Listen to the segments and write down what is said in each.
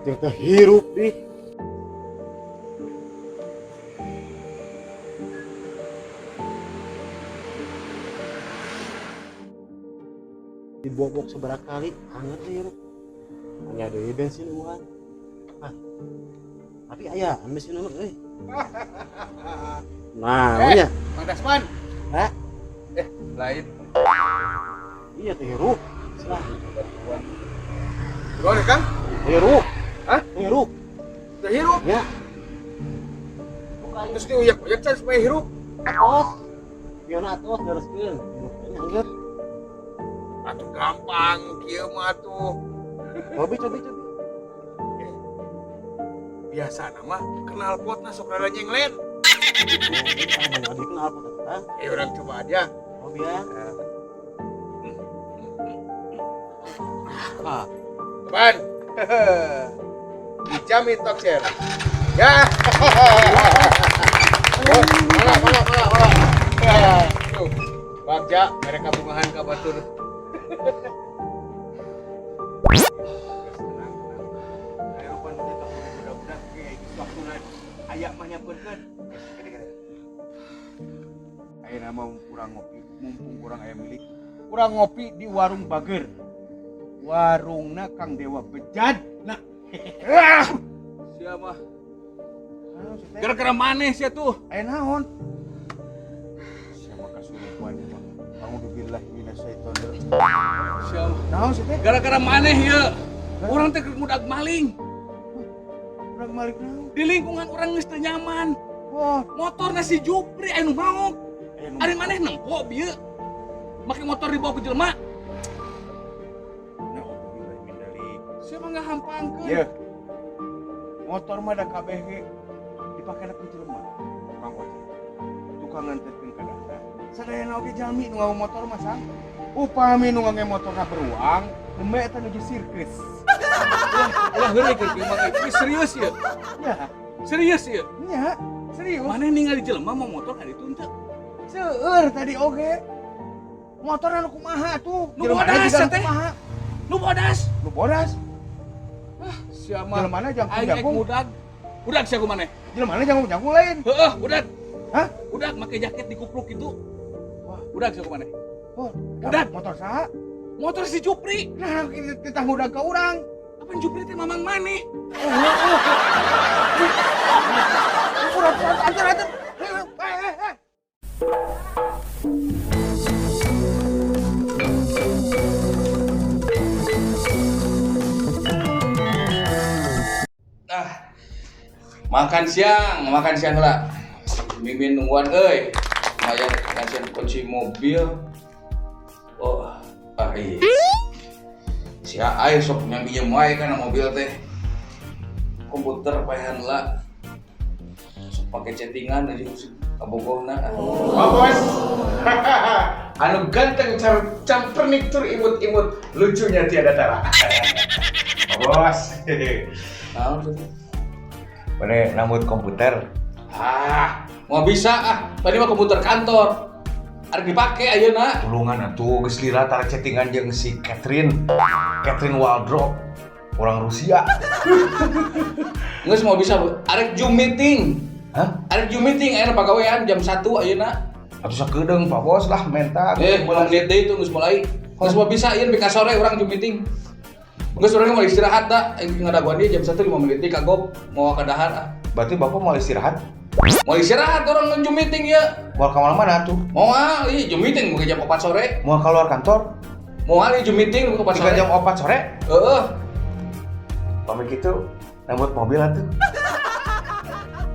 Keting teh hirup ih. Dibobok seberapa kali hangat nih hirup. Hanya ada bensin uang. Ah. Tapi ayah bensin nomor euy. Nah, nya. Mang Dasman. Hah? Lain. Iya teh hirup. Salah. Gimana, Kang? Hirup. Hah? Hirup. Udah hirup. Ya. Terus diuyak-uyak can supaya hirup. Atos. Biona atos bereskeun. Hirupnya anggeut. Atuh gampang kieu mah tuh. Cobi. Biasa nama kenal potna sok rada nyenglen. Banyak dikenal apa tentang? Orang coba aja. Cobi ya. Ah, Ban. Dijamin tok share. Ya. Malah. Tuh. Bagja mereka bungahan ka batur. Ayo pan kita budak-budak ge waktuna aya mah nyampeurkeun. Ayeuna mah kurang ngopi, mumpung kurang aya milik. Kurang ngopi di warung Bager. Warungna Kang Dewa Bejad. Nah. Sia mah. Gara-gara maneh sia tuh. Aya naon? Sia mah kasurupan mah. Alhamdulillah minasyaitonir. Sia mah. Naon sih teh? Gara-gara maneh ieu. Urang teh mudag maling. Mudag maling naon? Di lingkungan urang geus teu nyaman. Wah, motorna si Jupri anu maok. Ari maneh nempo bieu. Make motor dibawa ke jelema. Siapa nggak hampangkeun? Iya. Motor mah da KBG dipake ku jelema. Tukang ojek. Tukang nganterkeun ka daerah. Sadayana oge jalmi nu ngawa motor mah sang. Upami nu ngangge motorna beruang, dembe eta nuju sirkus. Ulah heureuy keur mah ini serius ya? Ya. Serius ya? Iya, serius. Maneh ningali jelema mau motor ka ditu teu? Seueur tadi oge. Motor anu kumaha tuh? Nu bodas teh. Nu bodas. Siapa? Jelemana jangkung. Udah sia ku maneh. Jelemana jangkung lain. Heeh, udah. Hah? Udah make jaket dikupluk gitu. Wah, udah sia ku maneh. Oh, udah motor saha? Motor si Jupri. Nah, kita udah ke urang. Apa Jupri teh mamang maneh? Udah, antar. Makan siang lah. Mimin nungguan euy. Lumayan kasihan kunci mobil. Oh, iya. Si Aai sok nyambinjem wae kana mobil teh. Komputer paehan lah. Sok pake chattingan aja kabogohna. Pak Bos. Anu ganteng campernitur imut-imut, lucunya tiada tara. Pak Bos. Naon tuh? Mana nambut komputer? Mau bisa tadi mah komputer kantor. Arek dipake ayeuna. Tulungan atuh geus lila tara chattingan jeung si Catherine Waldrop, orang Rusia. Geus mau bisa arek Zoom meeting. Hah? Arek Zoom meeting ayeuna pagawean jam 1 ayeuna. Atuh sakedeung Pak Bos lah mentak. Ulang menit deui itu geus mulai. Geus mau bisa ieu bika sore urang Zoom meeting. Geus urang mau istirahat da, ngadaguan dia jam 1 5 menit kagok mau kadahan. Berarti Bapak mau istirahat? Mau istirahat orang Zoom meeting ya. Mau ke mana tuh? Mau ali Zoom meeting mungkin jam 4 sore. Mau keluar kantor? Mau ali Zoom meeting mungkin 4 sore. Jam 4 sore? Heeh. Pamit gitu, nambut mobil atuh.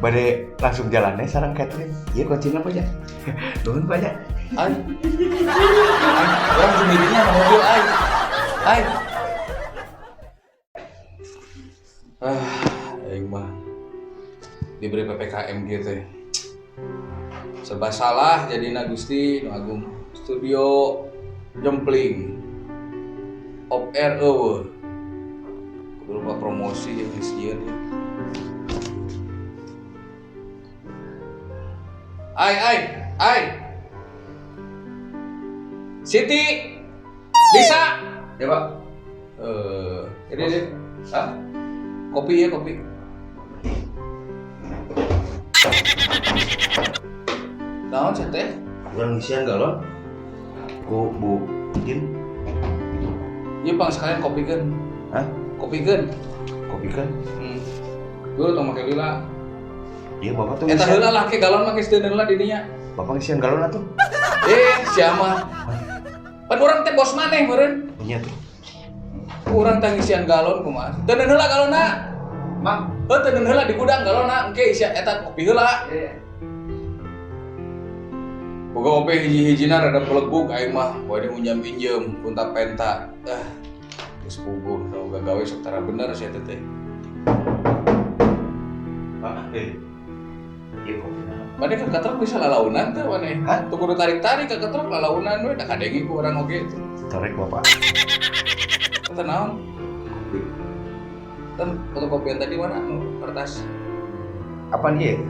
Bade langsung jalannya sareng Catherine. Iya kuncinya apa aja? Nuhun Pak ya. Ai. Orang Zoom meetingnya sama mobil ai. Aing mah diberi PPKM gitu. Serba salah jadina Gusti nu Agung. Studio Jempling. Op air eueuh. Kudu lupa promosi yang disieun. Ai. Siti. Bisa? Ya, Pak. Ini. Hah? Kopi ya, kopi. Naon sih teh? Kurang isian galon. Ku Bu Jin. Ieu pang sekalian kopikeun. Hah? Kopikeun. Kopi kan? Gue tong make lila. Iya bapak tuh Eta isian. heula lah ke galon mah geus teu heula di dinya. Bapak isian galon atuh. Sia mah. Pan urang teh bos maneh meureun. Iya tuh. Urang teh ngisian galon kumaha? Teu neun heula galonna. Mak. Teu neun heula di gudang galonna, engke isi eta kopi heula. Boga kopi hiji-hijina rada peleguk aing mah, poe unjam-injem punta penta. Geus puguh, tau gawe sok tara bener sia teh teh. Pak, iya kopi. Mane ka katrok bisa lalaunan teh mane. Hah? Teu kudu tarik-tarik ka katrok lalaunan we da kadengi ku urang oge. Tarik bapak. Teu naon? Kan fotokopian tadi mana? Kertas. Apaan iya?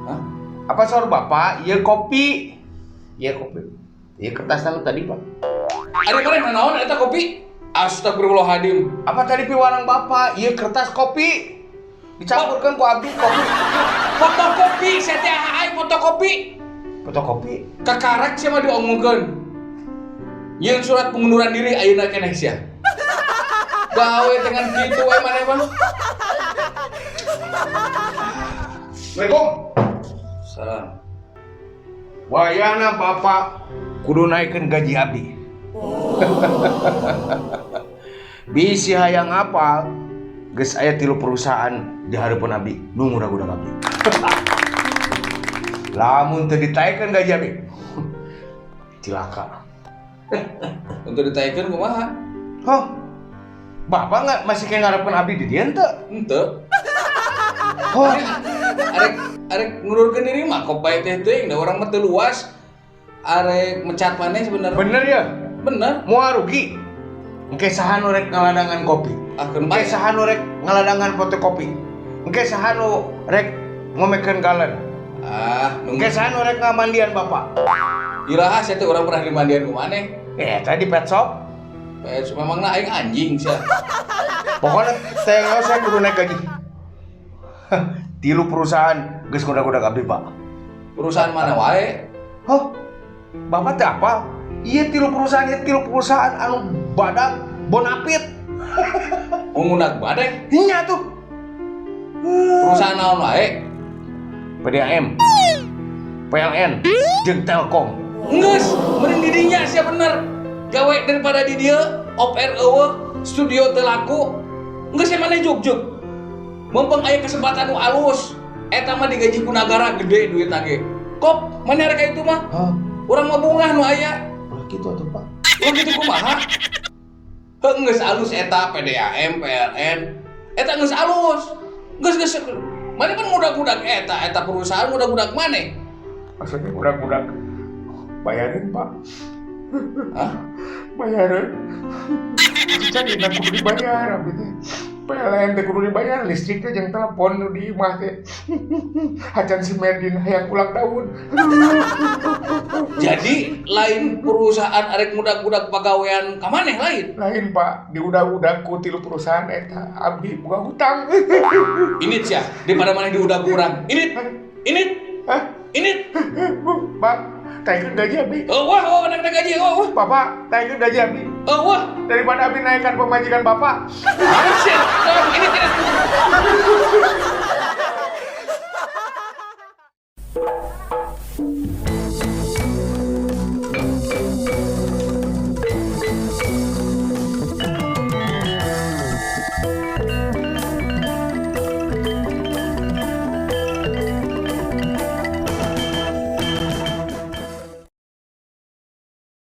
Hah? Apa sor bapak? Iya kopi. Iya kopi. Iya kertas tadi pak. Ari mane naon eta kopi? Astagfirullahaladzim. Apa tadi piwarang bapak? Iya kertas kopi. Dicampurkan ku abdi kopi. Fotokopi, saya teh aing fotokopi. Fotokopi. Kakarek sia mah diomongkeun. Yeun surat pengunduran diri ayeuna keneh sia. Gawe dengan kitu we maneh mah. Assalamualaikum. Salam. Wayana bapak kudu naikkeun gaji abdi. Bisi hayang apal geus aya 3 perusahaan di hareupeun abdi nu ngudag-udag abdi. Lamun teu ditaikeun gaji abdi cilaka. Untuk ditaikeun kumaha? Hah? Bapak nggak masih kayak ngarepkeun abdi di dieu teu? Henteu. Hah? Arek ngururkeun diri mah kok bae teh teuing da urang mah teu luas. Arek mecat maneh sebenarnya. Bener ya? Bener. Moal rugi. Engke saha nu rek ngaladangan kopi. Akeun Engke bae. saha nu rek ngaladangan fotokopi. Engke saha nu rek ngomekeun galon. Engke saha nu rek ngamandian bapak. Iraha sia teh urang pernah di mandian ku maneh. Tadi pet shop. Memangna aing anjing sia. Pokoknya saya kudu naik gaji. 3 perusahaan geus ngudag-udag abdi, Pak. Perusahaan mana wae? Hah? Bapak teh apa? Iya 3 perusahaan anu badak bonapit. Ngudag badek. Nya tuh. Perusahaan naon wae? PDAM, PLN, jeung Telkom. Geus, mending di dinya sia bener. Gawe daripada di dieu oper eueuh, studio teu laku. Geus sia maneh juk-juk. Mumpung aya kesempatan nu alus, eta mah digaji ku nagara gede duitna ge. Kop, maneh rek itu mah? Hah? Urang mah bungah nu aya. Udah gitu atuh, Pak. Urang kitu kumaha? Heuh geus alus eta PDAM, PLN. Eta geus alus. Geus maneh kan ngudag-ngudag eta perusahaan ngudag-ngudag maneh. Maksudnya udah bayarin, Pak. Hah? Bayarin. Jadi nak kudu dibayar abdi teh. PLN teh kudu dibayar, listriknya jeung telepon nu di imah teh. Hacan si Merdin hayang ulang tahun. Jadi lain perusahaan arek ngudag-ngudag pagawean ka maneh lain. Lain, Pak, diudag-udag ku 3 perusahaan eta abdi boga hutang. Init sia, daripada maneh diudag urang. Init. Hah? Init. Pak, taikeun gaji abdi. Wah, naik gaji. Wah. Bapak, taikeun gaji abdi. Wah. Daripada abdi naikkan pemajikan Bapak. Shit. Init.